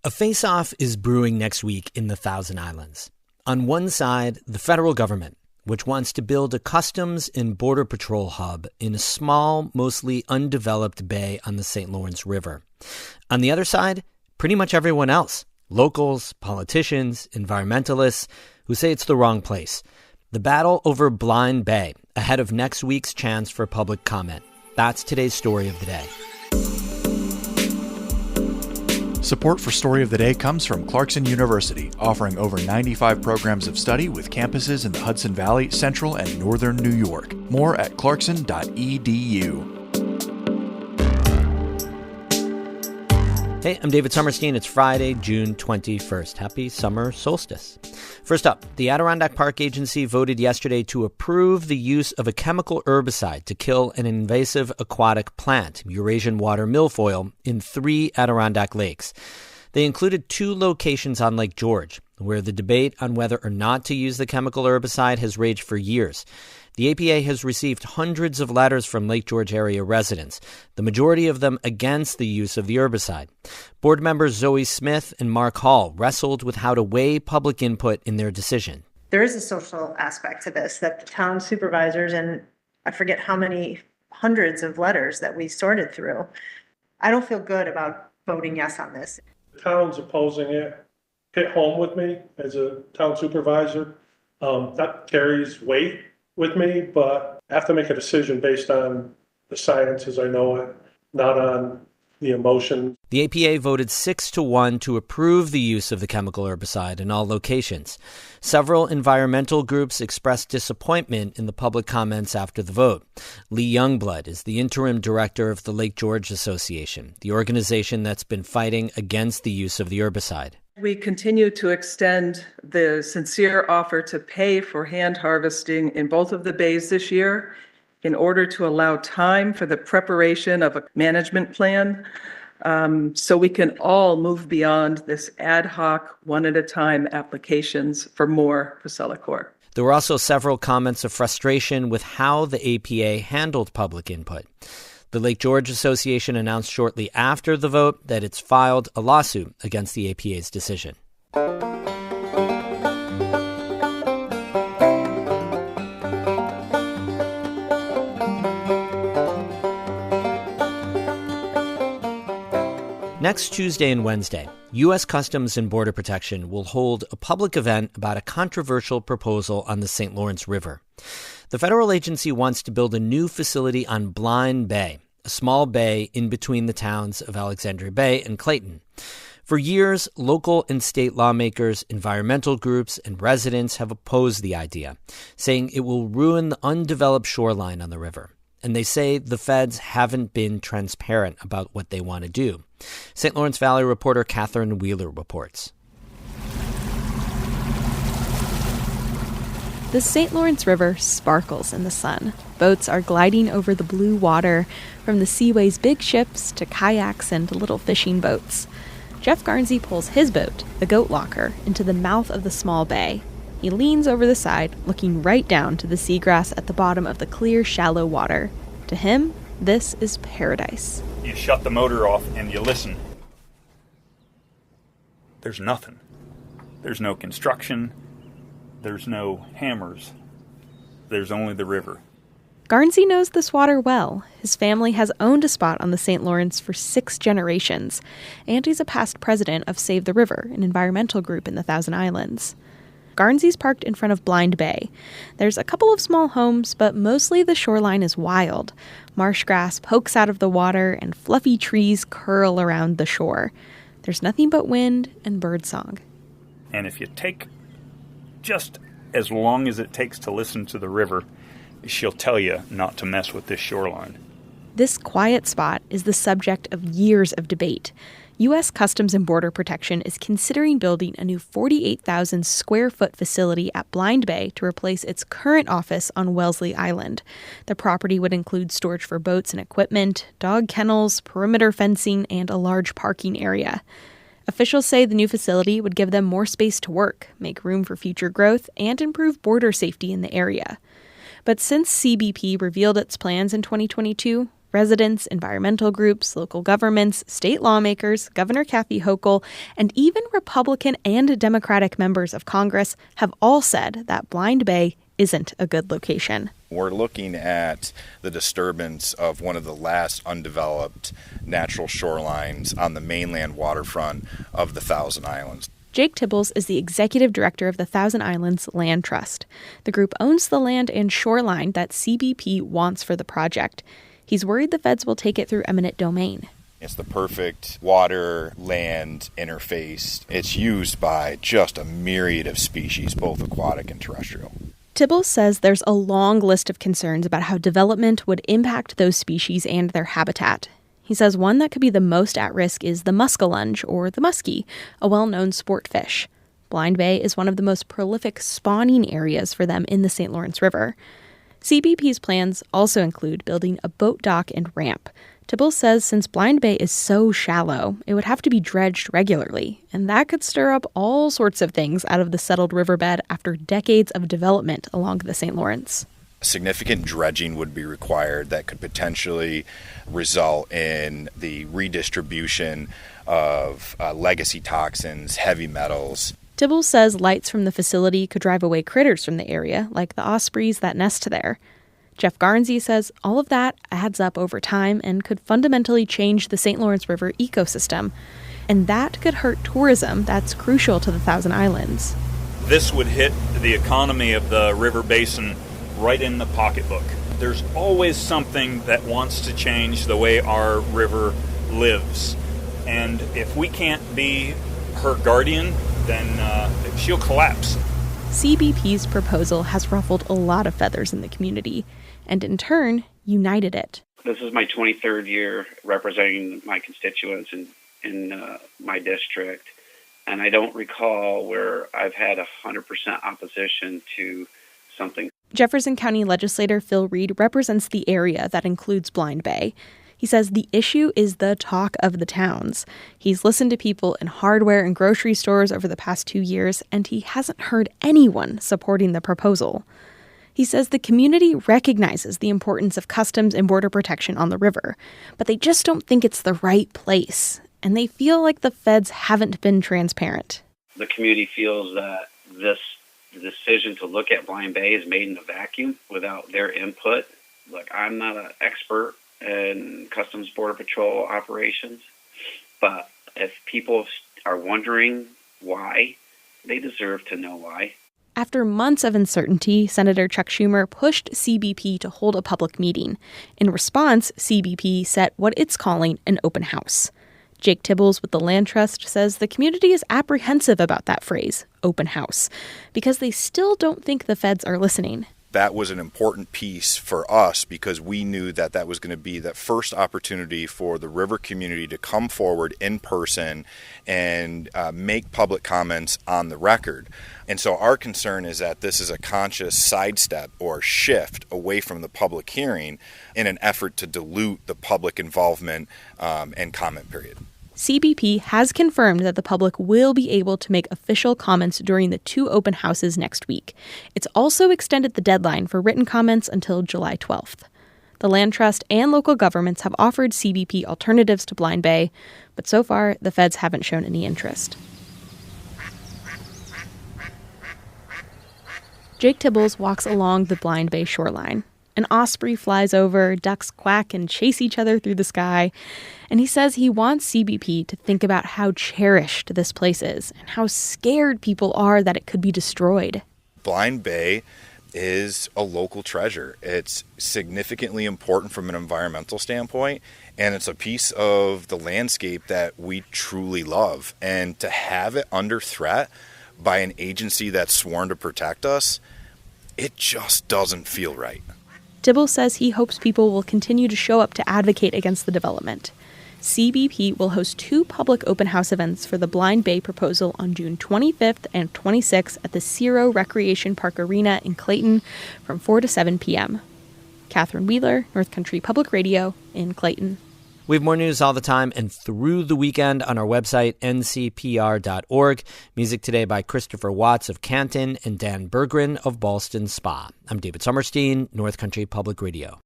A face-off is brewing next week in the Thousand Islands. On one side, the federal government, which wants to build a customs and border patrol hub in a small, mostly undeveloped bay on the St. Lawrence River. On the other side, pretty much everyone else, locals, politicians, environmentalists, who say it's the wrong place. The battle over Blind Bay, ahead of next week's chance for public comment. That's today's story of the day. Support for Story of the Day comes from Clarkson University, offering over 95 programs of study with campuses in the Hudson Valley, Central, and Northern New York. More at clarkson.edu. Hey, I'm David Sommerstein. It's Friday, June 21st. Happy summer solstice. First up, the Adirondack Park Agency voted yesterday to approve the use of a chemical herbicide to kill an invasive aquatic plant, Eurasian water milfoil, in 3 Adirondack lakes. They included 2 locations on Lake George, where the debate on whether or not to use the chemical herbicide has raged for years. The APA has received hundreds of letters from Lake George area residents, the majority of them against the use of the herbicide. Board members Zoe Smith and Mark Hall wrestled with how to weigh public input in their decision. There is a social aspect to this, that the town supervisors, and I forget how many hundreds of letters that we sorted through. I don't feel good about voting yes on this. The town's opposing it. Hit home with me as a town supervisor. That carries weight with me, but I have to make a decision based on the science as I know it, not on the emotion. The APA voted 6-1 to approve the use of the chemical herbicide in all locations. Several environmental groups expressed disappointment in the public comments after the vote. Lee Youngblood is the interim director of the Lake George Association, the organization that's been fighting against the use of the herbicide. We continue to extend the sincere offer to pay for hand harvesting in both of the bays this year in order to allow time for the preparation of a management plan, so we can all move beyond this ad hoc, one-at-a-time applications for more Pusellacor. There were also several comments of frustration with how the APA handled public input. The Lake George Association announced shortly after the vote that it's filed a lawsuit against the APA's decision. Next Tuesday and Wednesday, U.S. Customs and Border Protection will hold a public event about a controversial proposal on the St. Lawrence River. The federal agency wants to build a new facility on Blind Bay, a small bay in between the towns of Alexandria Bay and Clayton. For years, local and state lawmakers, environmental groups, and residents have opposed the idea, saying it will ruin the undeveloped shoreline on the river. And they say the feds haven't been transparent about what they want to do. St. Lawrence Valley reporter Catherine Wheeler reports. The St. Lawrence River sparkles in the sun. Boats are gliding over the blue water, from the Seaway's big ships to kayaks and little fishing boats. Jeff Garnsey pulls his boat, the Goat Locker, into the mouth of the small bay. He leans over the side, looking right down to the seagrass at the bottom of the clear, shallow water. To him, this is paradise. You shut the motor off and you listen. There's nothing. There's no construction. There's no hammers. There's only the river. Garnsey knows this water well. His family has owned a spot on the St. Lawrence for 6 generations, and he's a past president of Save the River, an environmental group in the Thousand Islands. Garnsey's parked in front of Blind Bay. There's a couple of small homes, but mostly the shoreline is wild. Marsh grass pokes out of the water, and fluffy trees curl around the shore. There's nothing but wind and birdsong. And if you take just as long as it takes to listen to the river, she'll tell you not to mess with this shoreline. This quiet spot is the subject of years of debate. U.S. Customs and Border Protection is considering building a new 48,000 square foot facility at Blind Bay to replace its current office on Wellesley Island. The property would include storage for boats and equipment, dog kennels, perimeter fencing, and a large parking area. Officials say the new facility would give them more space to work, make room for future growth, and improve border safety in the area. But since CBP revealed its plans in 2022, Residents, environmental groups, local governments, state lawmakers, Governor Kathy Hochul, and even Republican and Democratic members of Congress have all said that Blind Bay isn't a good location. We're looking at the disturbance of one of the last undeveloped natural shorelines on the mainland waterfront of the Thousand Islands. Jake Tibbles is the executive director of the Thousand Islands Land Trust. The group owns the land and shoreline that CBP wants for the project. He's worried the feds will take it through eminent domain. It's the perfect water-land interface. It's used by just a myriad of species, both aquatic and terrestrial. Tibbles says there's a long list of concerns about how development would impact those species and their habitat. He says one that could be the most at risk is the muskellunge, or the muskie, a well-known sport fish. Blind Bay is one of the most prolific spawning areas for them in the St. Lawrence River. CBP's plans also include building a boat dock and ramp. Tibbles says since Blind Bay is so shallow, it would have to be dredged regularly, and that could stir up all sorts of things out of the settled riverbed after decades of development along the St. Lawrence. Significant dredging would be required that could potentially result in the redistribution of legacy toxins, heavy metals. Tibbles says lights from the facility could drive away critters from the area, like the ospreys that nest there. Jeff Garnsey says all of that adds up over time and could fundamentally change the St. Lawrence River ecosystem. And that could hurt tourism that's crucial to the Thousand Islands. This would hit the economy of the river basin right in the pocketbook. There's always something that wants to change the way our river lives. And if we can't be her guardian, then she'll collapse. CBP's proposal has ruffled a lot of feathers in the community, and in turn, united it. This is my 23rd year representing my constituents in my district, and I don't recall where I've had 100% opposition to something. Jefferson County legislator Phil Reed represents the area that includes Blind Bay. He says the issue is the talk of the towns. He's listened to people in hardware and grocery stores over the past 2 years, and he hasn't heard anyone supporting the proposal. He says the community recognizes the importance of customs and border protection on the river, but they just don't think it's the right place, and they feel like the feds haven't been transparent. The community feels that this decision to look at Blind Bay is made in a vacuum without their input. Look, I'm not an expert in Customs Border Patrol operations, but if people are wondering why, they deserve to know why. After months of uncertainty, Senator Chuck Schumer pushed CBP to hold a public meeting. In response, CBP set what it's calling an open house. Jake Tibbles with the Land Trust says the community is apprehensive about that phrase, open house, because they still don't think the feds are listening. That was an important piece for us because we knew that that was going to be that first opportunity for the river community to come forward in person and make public comments on the record. And so our concern is that this is a conscious sidestep or shift away from the public hearing in an effort to dilute the public involvement and comment period. CBP has confirmed that the public will be able to make official comments during the 2 open houses next week. It's also extended the deadline for written comments until July 12th. The Land Trust and local governments have offered CBP alternatives to Blind Bay, but so far the feds haven't shown any interest. Jake Tibbles walks along the Blind Bay shoreline. An osprey flies over, ducks quack and chase each other through the sky, and he says he wants CBP to think about how cherished this place is and how scared people are that it could be destroyed. Blind Bay is a local treasure. It's significantly important from an environmental standpoint, and it's a piece of the landscape that we truly love. And to have it under threat by an agency that's sworn to protect us, it just doesn't feel right. Tibbles says he hopes people will continue to show up to advocate against the development. CBP will host 2 public open house events for the Blind Bay proposal on June 25th and 26th at the Ciro Recreation Park Arena in Clayton from 4 to 7 p.m. Catherine Wheeler, North Country Public Radio in Clayton. We have more news all the time and through the weekend on our website, ncpr.org. Music today by Christopher Watts of Canton and Dan Berggren of Ballston Spa. I'm David Sommerstein, North Country Public Radio.